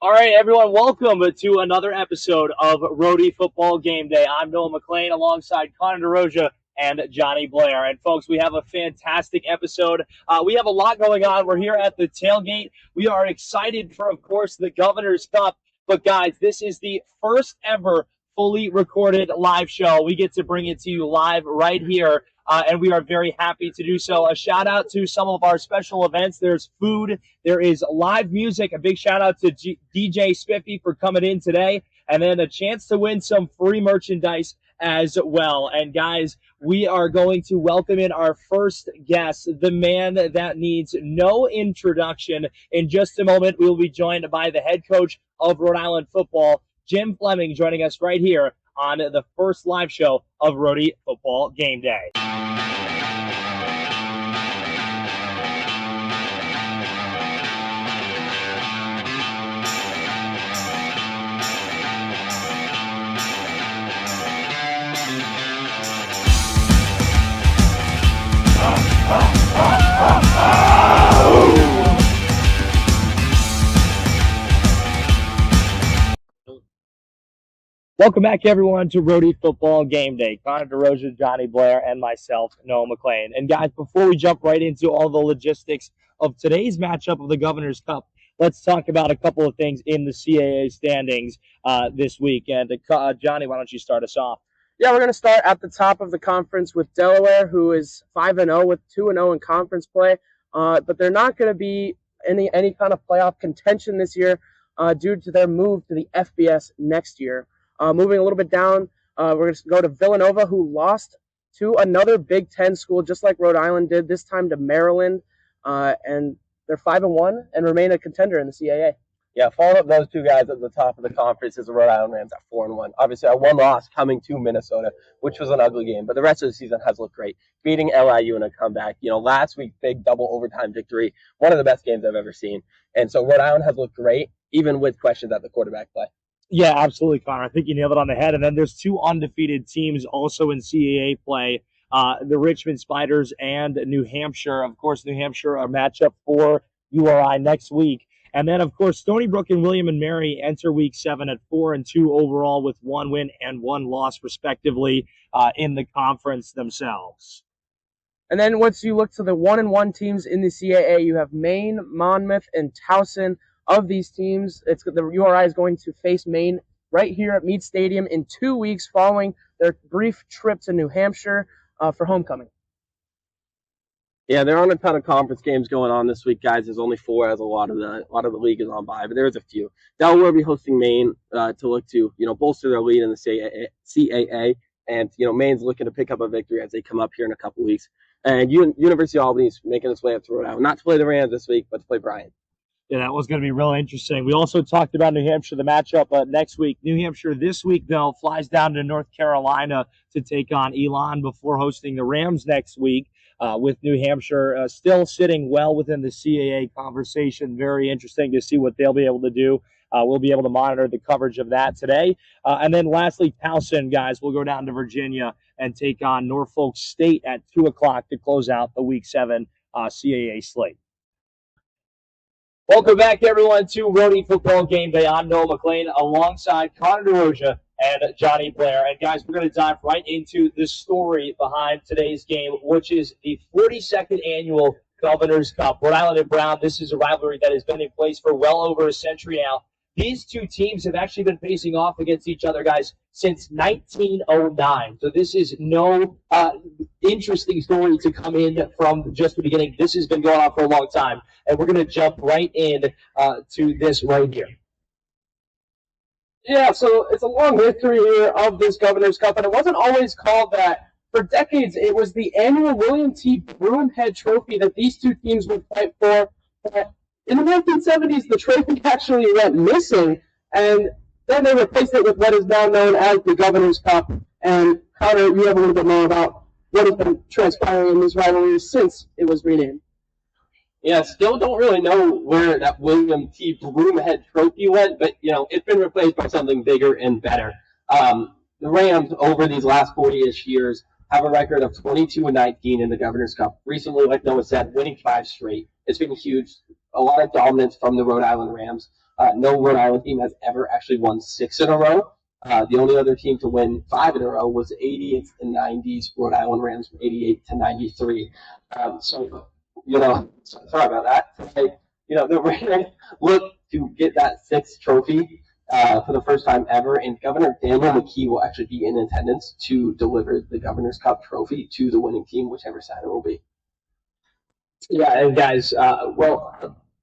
All right, everyone, welcome to another episode of Rhody Football Gameday. I'm Noah McLane alongside Connor Derosia and Jonny Blair. And, folks, we have a fantastic episode. We have a lot going on. We're here at the tailgate. We are excited for, of course, the Governor's Cup. But, guys, this is the first ever fully recorded live show. We get to bring it to you live right here. And we are very happy to do so. A shout out to some of our special events. There's food. There is live music. A big shout out to DJ Spiffy for coming in today. And then a chance to win some free merchandise as well. And guys, we are going to welcome in our first guest, the man that needs no introduction. In just a moment, we will be joined by the head coach of Rhode Island football, Jim Fleming, joining us right here on the first live show of Rhody Football Gameday. Welcome back, everyone, to Rhody Football Gameday. Connor Derosia, Jonny Blair, and myself, Noah McLane. And, guys, before we jump right into all the logistics of today's matchup of the Governor's Cup, let's talk about a couple of things in the CAA standings this week. And, Jonny, why don't you start us off? Yeah, we're going to start at the top of the conference with Delaware, who is 5-0 with 2-0 in conference play. But they're not going to be any kind of playoff contention this year due to their move to the FBS next year. Moving a little bit down, we're going to go to Villanova, who lost to another Big Ten school, just like Rhode Island did, this time to Maryland. And they're 5-1 and remain a contender in the CAA. Yeah, following up those two guys at the top of the conference is the Rhode Island Rams at 4-1. Obviously, our one loss coming to Minnesota, which was an ugly game, but the rest of the season has looked great. Beating LIU in a comeback. Last week, big double overtime victory, one of the best games I've ever seen. And so Rhode Island has looked great, even with questions at the quarterback play. Yeah, absolutely, Connor. I think you nailed it on the head. And then there's two undefeated teams also in CAA play, the Richmond Spiders and New Hampshire. Of course, New Hampshire, a matchup for URI next week. And then, of course, Stony Brook and William and Mary enter Week 7 at 4-2 overall with one win and one loss, respectively, in the conference themselves. And then once you look to the 1-1 teams in the CAA, you have Maine, Monmouth, and Towson. Of these teams, the URI is going to face Maine right here at Meade Stadium in 2 weeks following their brief trip to New Hampshire for homecoming. Yeah, there aren't a ton of conference games going on this week, guys. There's only 4, as a lot of the league is on bye, but there's a few. Delaware will be hosting Maine to look to bolster their lead in the CAA, and Maine's looking to pick up a victory as they come up here in a couple weeks. And University of Albany's making its way up to Rhode Island, not to play the Rams this week, but to play Bryant. Yeah, that was going to be really interesting. We also talked about New Hampshire, the matchup next week. New Hampshire this week, though, flies down to North Carolina to take on Elon before hosting the Rams next week, with New Hampshire still sitting well within the CAA conversation. Very interesting to see what they'll be able to do. We'll be able to monitor the coverage of that today. And then lastly, Towson, guys, will go down to Virginia and take on Norfolk State at 2 o'clock to close out the Week 7 CAA slate. Welcome back, everyone, to Rhody Football Gameday. I'm Noah McLane alongside Connor Derosia and Jonny Blair. And, guys, we're going to dive right into the story behind today's game, which is the 42nd annual Governor's Cup. Rhode Island and Brown, this is a rivalry that has been in place for well over a century now. These two teams have actually been facing off against each other, guys, since 1909. So this is no interesting story to come in from just the beginning. This has been going on for a long time. And we're going to jump right in to this right here. Yeah, so it's a long history here of this Governor's Cup, and it wasn't always called that. For decades, it was the annual William T. Broomhead Trophy that these two teams would fight for. In the 1970s, the trophy actually went missing, and then they replaced it with what is now known as the Governor's Cup. And Connor, you have a little bit more about what has been transpiring in this rivalry since it was renamed. Yeah, still don't really know where that William T. Broomhead Trophy went, but, it's been replaced by something bigger and better. The Rams, over these last 40-ish years, have a record of 22-19 in the Governor's Cup. Recently, like Noah said, winning 5 straight. It's been huge. A lot of dominance from the Rhode Island Rams. No Rhode Island team has ever actually won 6 in a row. The only other team to win 5 in a row was the 80s and 90s Rhode Island Rams from 88 to 93. So, sorry about that. The Rams look to get that 6th trophy for the first time ever, and Governor Daniel McKee will actually be in attendance to deliver the Governor's Cup trophy to the winning team, whichever side it will be. Yeah, and guys,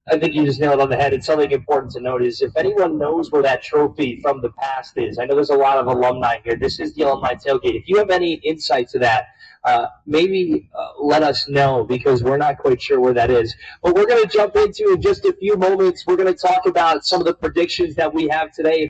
I think you just nailed it on the head. It's something important to note is if anyone knows where that trophy from the past is, I know there's a lot of alumni here. This is the alumni tailgate. If you have any insight to that, maybe let us know because we're not quite sure where that is. But we're going to jump into in just a few moments. We're going to talk about some of the predictions that we have today.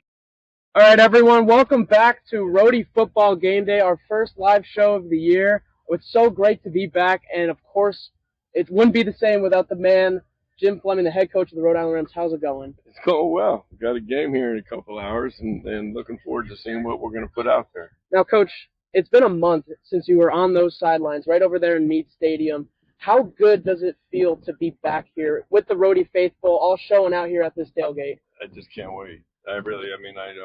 All right, everyone, welcome back to Rhody Football Gameday, our first live show of the year. It's so great to be back, and of course, it wouldn't be the same without the man, Jim Fleming, the head coach of the Rhode Island Rams. How's it going? It's going well. We've got a game here in a couple hours and looking forward to seeing what we're going to put out there. Now, Coach, it's been a month since you were on those sidelines right over there in Meade Stadium. How good does it feel to be back here with the Rhody faithful all showing out here at this tailgate? I just can't wait. I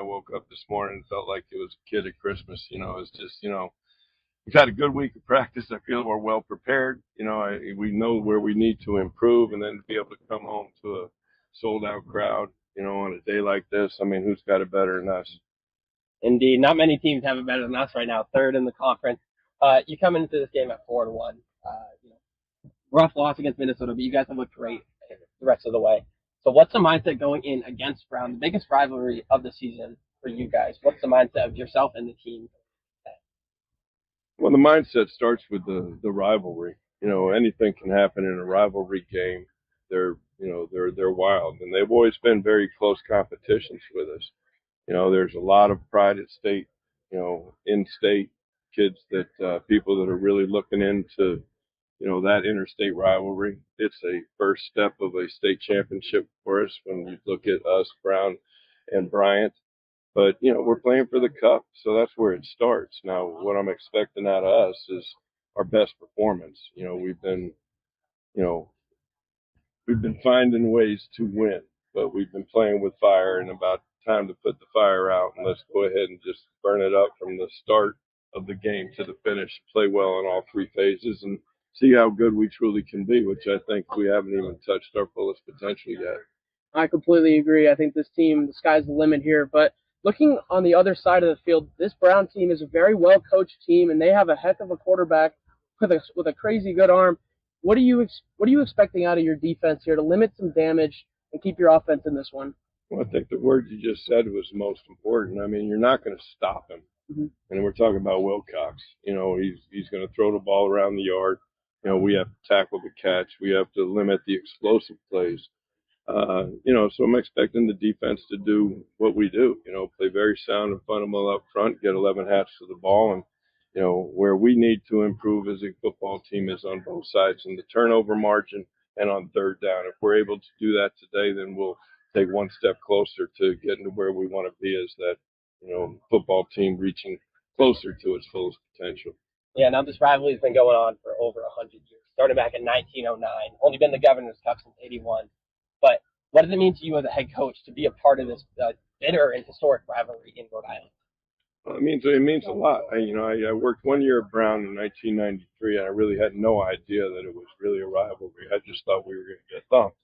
woke up this morning and felt like it was a kid at Christmas. It's just, we've had a good week of practice. I feel we're well prepared. We know where we need to improve, and then to be able to come home to a sold-out crowd, on a day like this. Who's got it better than us? Indeed, not many teams have it better than us right now. 3rd in the conference. You come into this game at 4-1. Rough loss against Minnesota, but you guys have looked great the rest of the way. So, what's the mindset going in against Brown, the biggest rivalry of the season for you guys? What's the mindset of yourself and the team? Well, the mindset starts with the rivalry. Anything can happen in a rivalry game. They're wild, and they've always been very close competitions with us. There's a lot of pride at state, in-state kids that people that are really looking into, that interstate rivalry. It's a first step of a state championship for us when you look at us, Brown and Bryant. But, we're playing for the cup, so that's where it starts. Now, what I'm expecting out of us is our best performance. We've been finding ways to win, but we've been playing with fire, and about time to put the fire out, and let's go ahead and just burn it up from the start of the game to the finish, play well in all 3 phases, and see how good we truly can be, which I think we haven't even touched our fullest potential yet. I completely agree. I think this team, the sky's the limit here, but looking on the other side of the field, this Brown team is a very well-coached team, and they have a heck of a quarterback with a crazy good arm. What are you expecting out of your defense here to limit some damage and keep your offense in this one? Well, I think the word you just said was most important. You're not going to stop him. Mm-hmm. And we're talking about Wilcox. He's going to throw the ball around the yard. We have to tackle the catch. We have to limit the explosive plays. So I'm expecting the defense to do what we do, play very sound and fundamental up front, get 11 hats to the ball. And, where we need to improve as a football team is on both sides in the turnover margin and on 3rd down. If we're able to do that today, then we'll take one step closer to getting to where we want to be as that, football team reaching closer to its fullest potential. Yeah, now this rivalry has been going on for over 100 years, started back in 1909, only been the Governor's Cup since 81. But what does it mean to you as a head coach to be a part of this bitter and historic rivalry in Rhode Island? Well, it means a lot. I worked 1 year at Brown in 1993, and I really had no idea that it was really a rivalry. I just thought we were going to get thumped.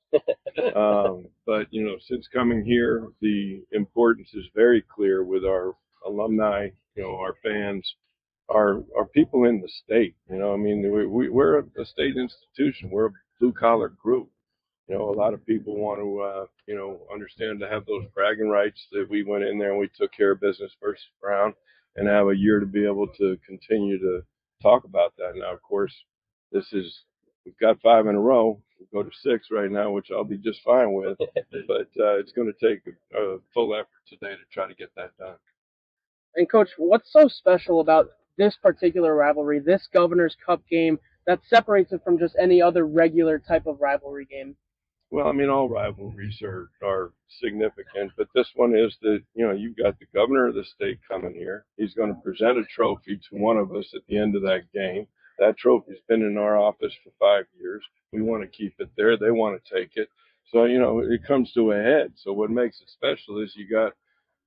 But since coming here, the importance is very clear with our alumni, our fans, our people in the state. We're a state institution. We're a blue-collar group. A lot of people want to, understand to have those bragging rights that we went in there and we took care of business versus Brown and have a year to be able to continue to talk about that. Now, of course, we've got 5 in a row. We'll go to 6 right now, which I'll be just fine with. But it's going to take a full effort today to try to get that done. And, Coach, what's so special about this particular rivalry, this Governor's Cup game, that separates it from just any other regular type of rivalry game? Well, all rivalries are significant, but this one is that, you've got the governor of the state coming here. He's going to present a trophy to one of us at the end of that game. That trophy's been in our office for 5 years. We want to keep it there. They want to take it. So, it comes to a head. So what makes it special is you got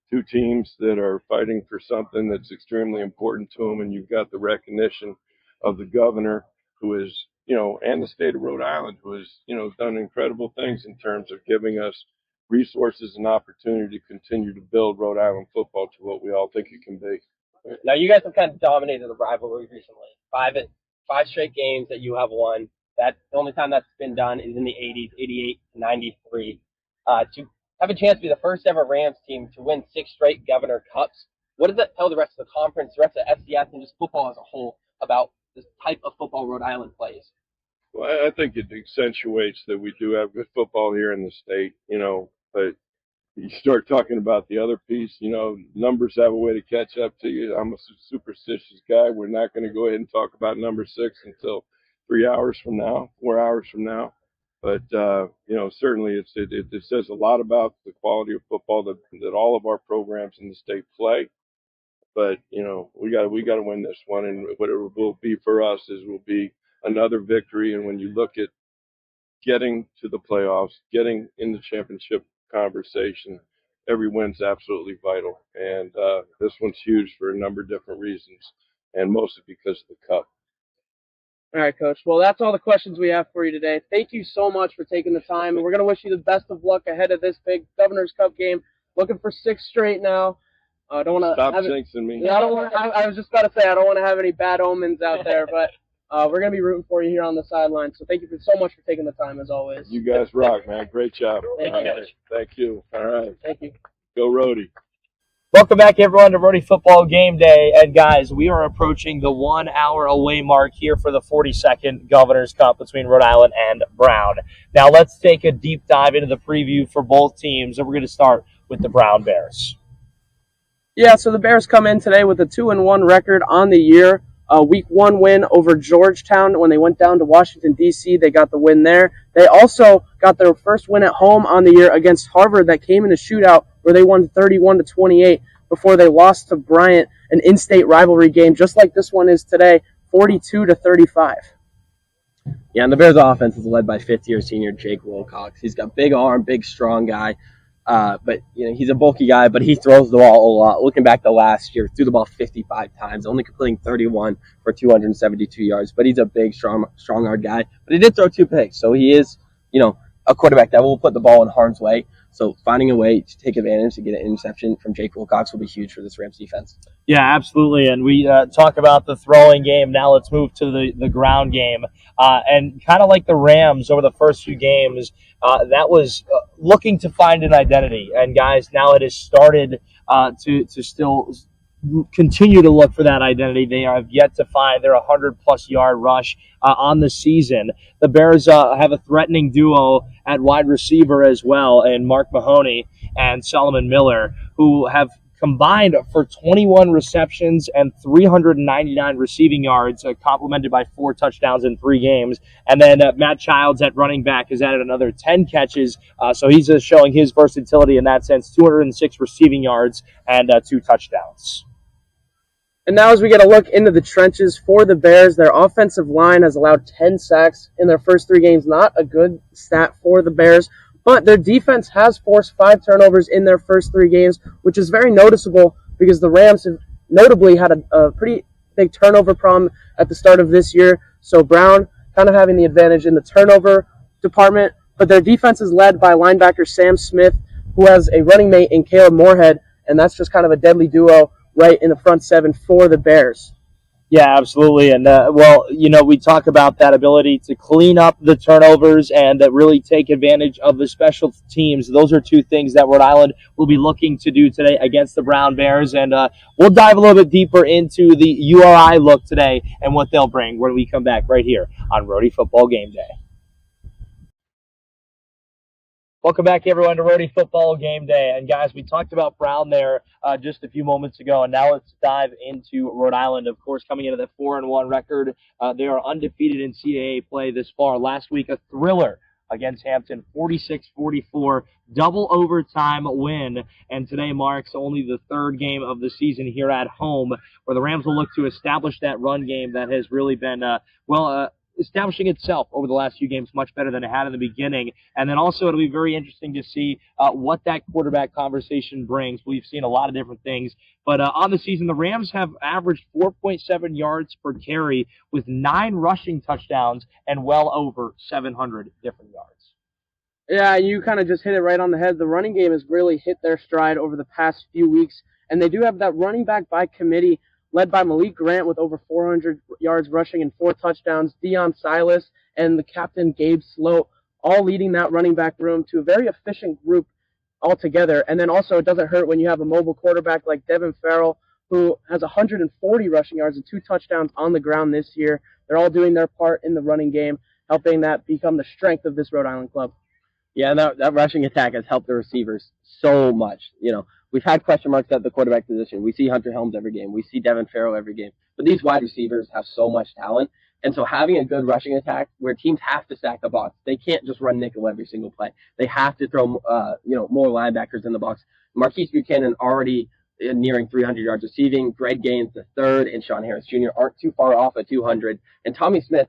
two teams that are fighting for something that's extremely important to them, and you've got the recognition of the governor, who is, and the state of Rhode Island, who has, done incredible things in terms of giving us resources and opportunity to continue to build Rhode Island football to what we all think it can be. Now, you guys have kind of dominated the rivalry recently. Five straight games that you have won. The only time that's been done is in the 80s, 88 to 93. To have a chance to be the first ever Rams team to win 6 straight Governor Cups, what does that tell the rest of the conference, the rest of FCS, and just football as a whole about this type of football Rhode Island plays? Well, I think it accentuates that we do have good football here in the state, but you start talking about the other piece, numbers have a way to catch up to you. I'm a superstitious guy. We're not going to go ahead and talk about number 6 until 3 hours from now, 4 hours from now. But, certainly it says a lot about the quality of football that all of our programs in the state play. But, we got to win this one. And what it will be for us will be another victory. And when you look at getting to the playoffs, getting in the championship conversation, every win's absolutely vital. And this one's huge for a number of different reasons, and mostly because of the cup. All right, Coach. Well, that's all the questions we have for you today. Thank you so much for taking the time, and we're going to wish you the best of luck ahead of this big Governor's Cup game. Looking for 6 straight now. Don't want to stop jinxing me. Yeah, I was just about to say I don't want to have any bad omens out there, but we're going to be rooting for you here on the sideline. So thank you so much for taking the time, as always. You guys rock, man. Great job. Thank you. All right. Thank you. Go Rhody. Welcome back, everyone, to Rhody Football Game Day. And, guys, we are approaching the 1 hour away mark here for the 42nd Governor's Cup between Rhode Island and Brown. Now, let's take a deep dive into the preview for both teams, and we're going to start with the Brown Bears. Yeah, so the Bears come in today with a 2-1 record on the year. Week 1 win over Georgetown when they went down to Washington, D.C. They got the win there. They also got their first win at home on the year against Harvard that came in a shootout where they won 31-28 before they lost to Bryant, an in-state rivalry game just like this one is today, 42-35. Yeah, and the Bears' offense is led by fifth-year senior Jake Wilcox. He's got big arm, big, strong guy. But he's a bulky guy, but he throws the ball a lot. Looking back to last year, threw the ball 55 times, only completing 31 for 272 yards. But he's a big, strong-armed guy. But he did throw 2 picks, so he is, a quarterback that will put the ball in harm's way. So finding a way to take advantage to get an interception from Jake Wilcox will be huge for this Rams defense. Yeah, absolutely. And we talk about the throwing game. Now let's move to the ground game. And kind of like the Rams over the first few games, that was looking to find an identity. And, guys, now it has started to still continue to look for that identity. They have yet to find their 100-plus yard rush on the season. The Bears have a threatening duo at wide receiver as well, and Mark Mahoney and Solomon Miller, who have combined for 21 receptions and 399 receiving yards, complemented by 4 touchdowns in 3 games. And then Matt Childs at running back has added another 10 catches, so he's showing his versatility in that sense, 206 receiving yards and 2 touchdowns. And now as we get a look into the trenches for the Bears, their offensive line has allowed 10 sacks in their first 3 games. Not a good stat for the Bears, but their defense has forced 5 turnovers in their first 3 games, which is very noticeable because the Rams have notably had a pretty big turnover problem at the start of this year. So Brown kind of having the advantage in the turnover department, but their defense is led by linebacker Sam Smith, who has a running mate in Caleb Moorhead, and that's just kind of a deadly duo right in the front 7 for the Bears. Yeah, absolutely. And, we talk about that ability to clean up the turnovers and really take advantage of the special teams. Those are 2 things that Rhode Island will be looking to do today against the Brown Bears. And we'll dive a little bit deeper into the URI look today and what they'll bring when we come back right here on Rhody Football Game Day. Welcome back, everyone, to Rhody Football Game Day. And, guys, we talked about Brown there just a few moments ago, and now let's dive into Rhode Island, of course, coming into the 4-1 record. They are undefeated in CAA play this far. Last week, a thriller against Hampton, 46-44, double overtime win. And today marks only the 3rd game of the season here at home, where the Rams will look to establish that run game that has really been, establishing itself over the last few games much better than it had in the beginning. And then also it'll be very interesting to see what that quarterback conversation brings. We've seen a lot of different things. But on the season, the Rams have averaged 4.7 yards per carry with 9 rushing touchdowns and well over 700 different yards. Yeah, you kind of just hit it right on the head. The running game has really hit their stride over the past few weeks, and they do have that running back by committee led by Malik Grant with over 400 yards rushing and 4 touchdowns, Deion Silas and the captain Gabe Sloat, all leading that running back room to a very efficient group altogether. And then also it doesn't hurt when you have a mobile quarterback like Devin Farrell, who has 140 rushing yards and 2 touchdowns on the ground this year. They're all doing their part in the running game, helping that become the strength of this Rhode Island club. Yeah, that rushing attack has helped the receivers so much. We've had question marks at the quarterback position. We see Hunter Helms every game. We see Devin Farrell every game. But these wide receivers have so much talent. And so having a good rushing attack where teams have to stack the box, they can't just run nickel every single play. They have to throw, more linebackers in the box. Marquise Buchanan already nearing 300 yards receiving. Greg Gaines III and Sean Harris Jr. aren't too far off at 200. And Tommy Smith,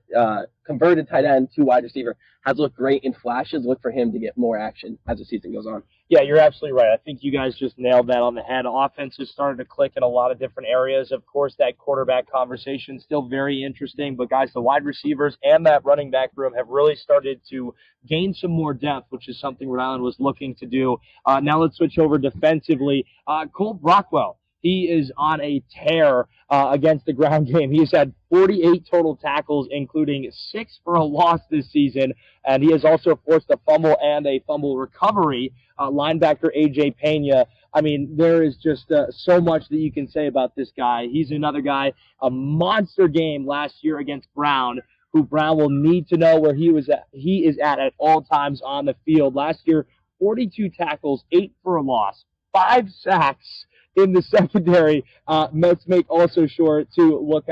converted tight end to wide receiver, has looked great in flashes. Look for him to get more action as the season goes on. Yeah, you're absolutely right. I think you guys just nailed that on the head. Offense is starting to click in a lot of different areas. Of course, that quarterback conversation is still very interesting. But, guys, the wide receivers and that running back room have really started to gain some more depth, which is something Rhode Island was looking to do. Now let's switch over defensively. Cole Brockwell. He is on a tear against the ground game. He's had 48 total tackles, including 6 for a loss this season, and he has also forced a fumble and a fumble recovery. Linebacker A.J. Pena, I mean, there is just so much that you can say about this guy. He's another guy, a monster game last year against Brown, who Brown will need to know where he is at all times on the field. Last year, 42 tackles, 8 for a loss, 5 sacks in the secondary. Let's make also sure to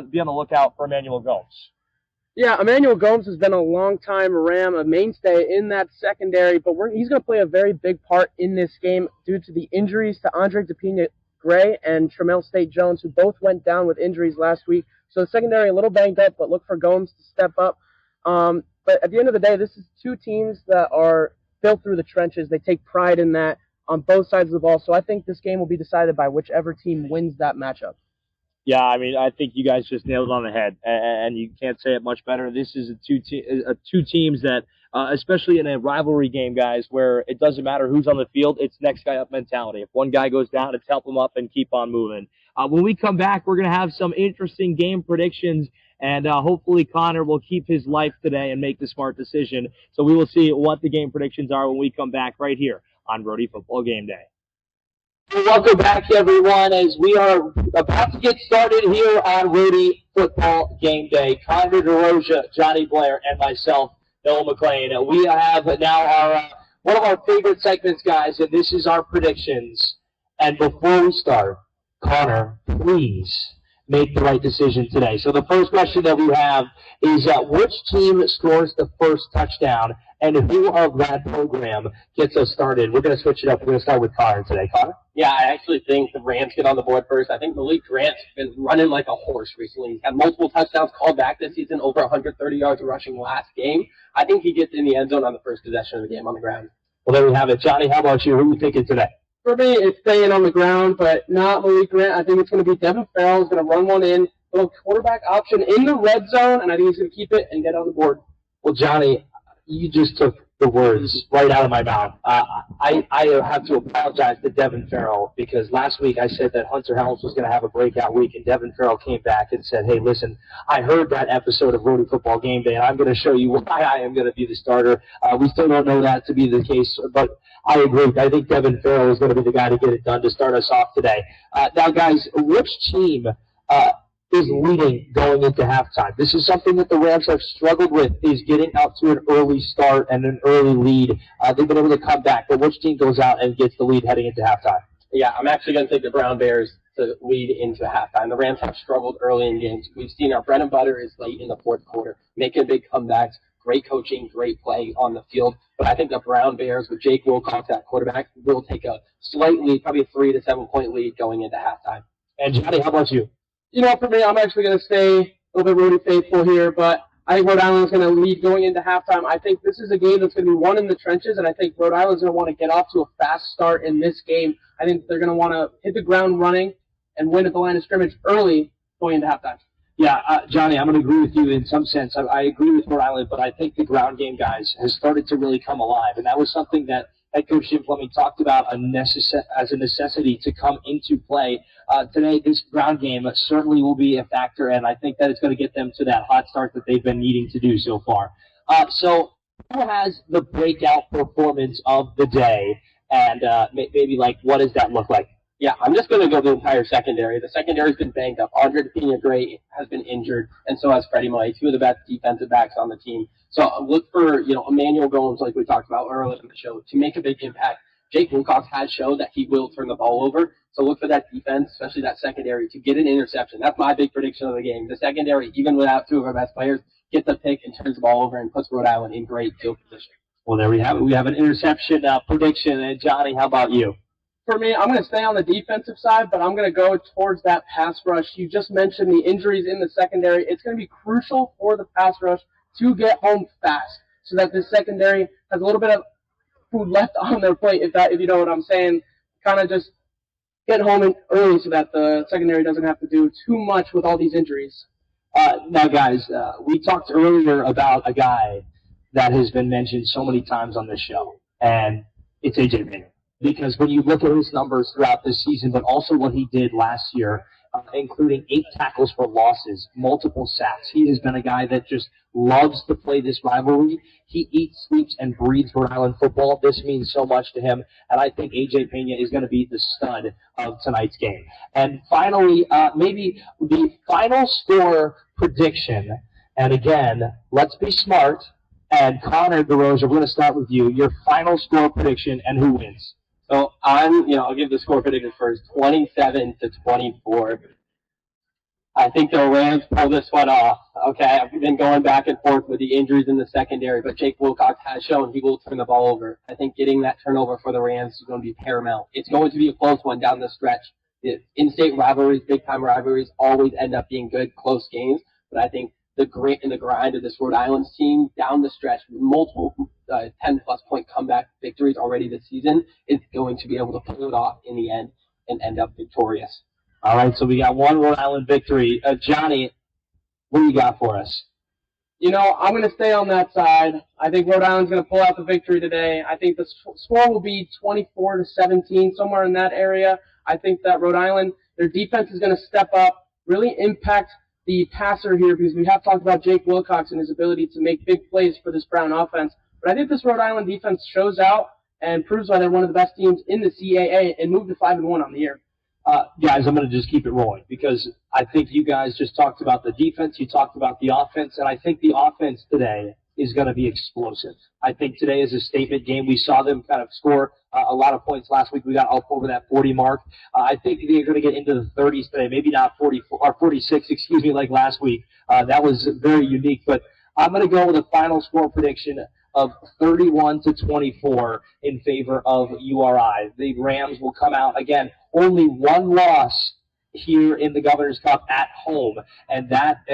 be on the lookout for Emmanuel Gomes. Yeah, Emmanuel Gomes has been a long-time Ram, a mainstay in that secondary, but he's going to play a very big part in this game due to the injuries to Andre DePina-Gray and Tremel State-Jones, who both went down with injuries last week. So the secondary a little banged up, but look for Gomes to step up. But at the end of the day, this is 2 teams that are built through the trenches. They take pride in that on both sides of the ball. So I think this game will be decided by whichever team wins that matchup. Yeah, I mean, I think you guys just nailed it on the head, and you can't say it much better. This is two teams that, especially in a rivalry game, guys, where it doesn't matter who's on the field, it's next guy up mentality. If one guy goes down, it's help him up and keep on moving. When we come back, we're going to have some interesting game predictions, and hopefully Connor will keep his life today and make the smart decision. So we will see what the game predictions are when we come back right here on Rhody Football Gameday. Welcome back, everyone, as we are about to get started here on Rhody Football Gameday. Connor Derosia, Jonny Blair, and myself, Noah McLane. We have now our one of our favorite segments, guys, and this is our predictions. And before we start, Connor, please make the right decision today. So the first question that we have is which team scores the first touchdown, and who of that program gets us started? We're going to switch it up. We're going to start with Connor today. Connor? Yeah, I actually think the Rams get on the board first. I think Malik Grant's been running like a horse recently. He's had multiple touchdowns called back this season, over 130 yards rushing last game. I think he gets in the end zone on the first possession of the game on the ground. Well, there we have it. Johnny, how about you? Who are you thinking today? For me, it's staying on the ground, but not Malik Grant. I think it's going to be Devin Farrell. He's going to run one in, little quarterback option in the red zone, and I think he's going to keep it and get on the board. Well, Johnny, you just took the words right out of my mouth. I have to apologize to Devin Farrell because last week I said that Hunter Helms was going to have a breakout week, and Devin Farrell came back and said, hey, listen, I heard that episode of Rhody Football Gameday, and I'm going to show you why I am going to be the starter. We still don't know that to be the case, but I agree. I think Devin Farrell is going to be the guy to get it done to start us off today. Now, guys, which team is leading going into halftime? This is something that the Rams have struggled with, is getting out to an early start and an early lead. They've been able to come back, but which team goes out and gets the lead heading into halftime? Yeah, I'm actually going to take the Brown Bears to lead into halftime. The Rams have struggled early in games. We've seen our bread and butter is late in the fourth quarter, making big comebacks, great coaching, great play on the field. But I think the Brown Bears with Jake Wilcox at quarterback will take a slight lead, probably a 3 to 7 point lead going into halftime. And Johnny, how about you? You know, for me, I'm actually going to stay a little bit Rhody faithful here, but I think Rhode Island is going to lead going into halftime. I think this is a game that's going to be won in the trenches, and I think Rhode Island is going to want to get off to a fast start in this game. I think they're going to want to hit the ground running and win at the line of scrimmage early going into halftime. Yeah, Johnny, I'm going to agree with you in some sense. I agree with Rhode Island, but I think the ground game, guys, has started to really come alive, and that was something that Head Coach Jim Fleming talked about as a necessity to come into play. Today, this ground game certainly will be a factor, and I think that it's going to get them to that hot start that they've been needing to do so far. So who has the breakout performance of the day, and maybe, like, what does that look like? Yeah, I'm just going to go the entire secondary. The secondary's been banged up. Andre Pena-Gray has been injured, and so has Freddie Mike, two of the best defensive backs on the team. So look for, Emmanuel Gomes, like we talked about earlier in the show, to make a big impact. Jake Wilcox has shown that he will turn the ball over. So look for that defense, especially that secondary, to get an interception. That's my big prediction of the game. The secondary, even without two of our best players, gets a pick and turns the ball over and puts Rhode Island in great field position. Well, there we have it. We have an interception prediction. And Johnny, how about you? For me, I'm going to stay on the defensive side, but I'm going to go towards that pass rush. You just mentioned the injuries in the secondary. It's going to be crucial for the pass rush to get home fast so that the secondary has a little bit of food left on their plate, if you know what I'm saying. Kind of just get home early so that the secondary doesn't have to do too much with all these injuries. Now, guys, we talked earlier about a guy that has been mentioned so many times on this show, and it's A.J. Pena. Because when you look at his numbers throughout this season, but also what he did last year, including 8 tackles for losses, multiple sacks, he has been a guy that just loves to play this rivalry. He eats, sleeps, and breathes Rhode Island football. This means so much to him, and I think A.J. Pena is going to be the stud of tonight's game. And finally, maybe the final score prediction, and again, let's be smart, and Connor Derosia, we're going to start with you. Your final score prediction and who wins? So I'll give the score prediction first, 27-24. I think the Rams pull this one off. Okay, I've been going back and forth with the injuries in the secondary, but Jake Wilcox has shown he will turn the ball over. I think getting that turnover for the Rams is going to be paramount. It's going to be a close one down the stretch. The in-state rivalries, big-time rivalries, always end up being good, close games, but I think the grit and the grind of this Rhode Island team down the stretch, multiple 10-plus point comeback victories already this season, is going to be able to pull it off in the end and end up victorious. All right, so we got one Rhode Island victory. Johnny, what do you got for us? I'm going to stay on that side. I think Rhode Island's going to pull out the victory today. I think the score will be 24-17, somewhere in that area. I think that Rhode Island, their defense is going to step up, really impact the passer here, because we have talked about Jake Wilcox and his ability to make big plays for this Brown offense. But I think this Rhode Island defense shows out and proves why they're one of the best teams in the CAA and moved to 5-1 on the year. Guys, I'm going to just keep it rolling because I think you guys just talked about the defense, you talked about the offense, and I think the offense today is going to be explosive. I think today is a statement game. We saw them kind of score a lot of points last week. We got up over that 40 mark. I think they're going to get into the 30s today, maybe not 44 or 46, like last week. That was very unique, but I'm going to go with a final score prediction of 31-24 in favor of URI. The Rams will come out, again, only one loss here in the Governor's Cup at home, and that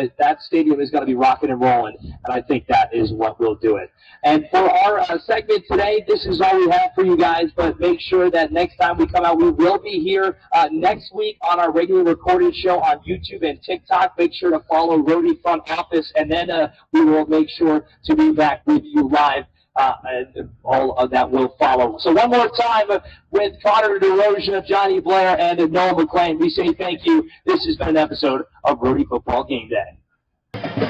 stadium is going to be rocking and rolling, and I think that is what will do it. And for our segment today, this is all we have for you guys, but make sure that next time we come out, we will be here next week on our regular recorded show on YouTube and TikTok. Make sure to follow Rhody Front Office, and then we will make sure to be back with you live. And all of that will follow. So one more time with Connor Derosia, Jonny Blair, and Noah McLane, we say thank you. This has been an episode of Rhody Football Game Day.